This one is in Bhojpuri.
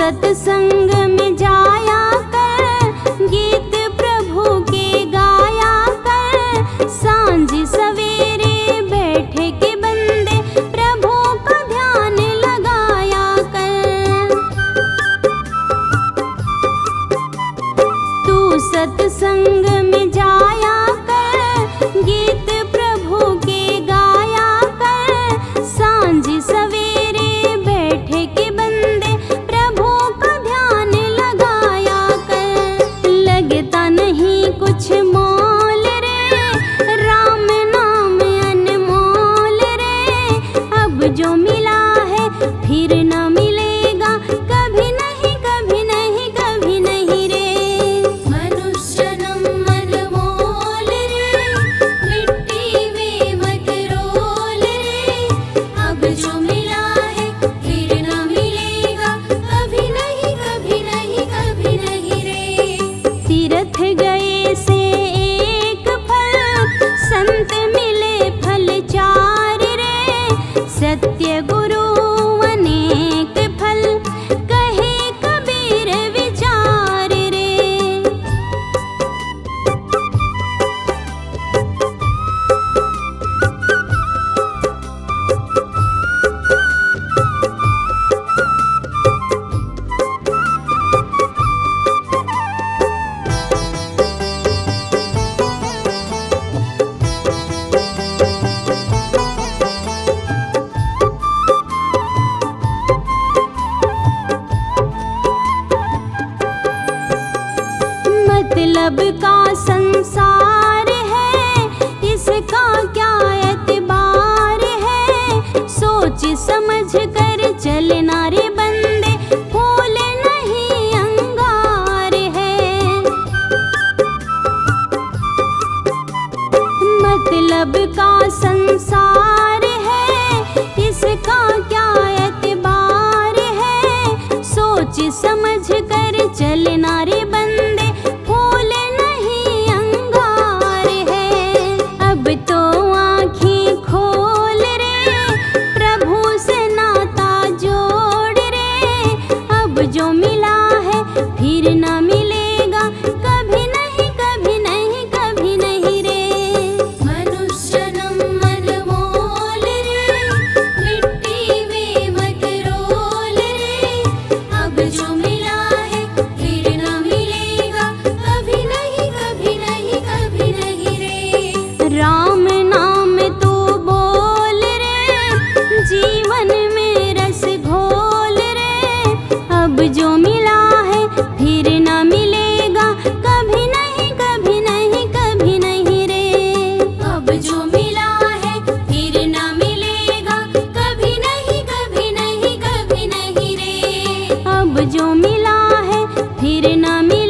सत्संग में जाया कर, गीत प्रभु के गाया कर। सांझ सवेरे बैठे के बंदे प्रभु का ध्यान लगाया कर। तू सत्संग में जाया कर, गीत प्रभु के गाया कर। सांझ सवेरे बैठे के बंदे प्रभु का ध्यान लगाया कर। लगता नहीं कुछ मोल रे, राम नाम अनमोल रे। अब जो मिला है फिर न मिलेगा, कभी नहीं कभी नहीं कभी नहीं रे। मनुष्य जन्म अनमोल रे, मिट्टी में मत रोल रे। अब जो मिला है फिर न मिलेगा, कभी नहीं कभी नहीं कभी नहीं रे। तीर्थ गए से एक फल, संत मिले फल चार रे। सत्य गुरु अनेक फल, कहे कबीर विचार रे। मतलब का संसार है, इसका क्या एतबार है। सोच समझ कर चलना रे बंदे, फूल नहीं अंगार है। मतलब का संसार है, इसका क्या एतबार है। सोच समझ कर चलना रे बंदे, फूल नहीं अंगार है। अब तो आँखें खोल रे, प्रभु से नाता जोड़ रे। अब जो मिला है फिर न मिलेगा, कभी नहीं कभी नहीं कभी नहीं रे। मनुष्य जन्म अनमोल रे, मिट्टी में मत रोल रे। अब जो मिला है फिर न मिलेगा, कभी नहीं कभी नहीं कभी नहीं रे। राम नाम तू बोल रे, जीवन में रस घोल रे। अब जो मिला है फिर न मिलेगा, कभी नहीं कभी नहीं कभी नहीं रे। अब जो मिला है फिर न मिलेगा, कभी नहीं कभी नहीं कभी नहीं रे। अब जो मिला है फिर न मिलेगा।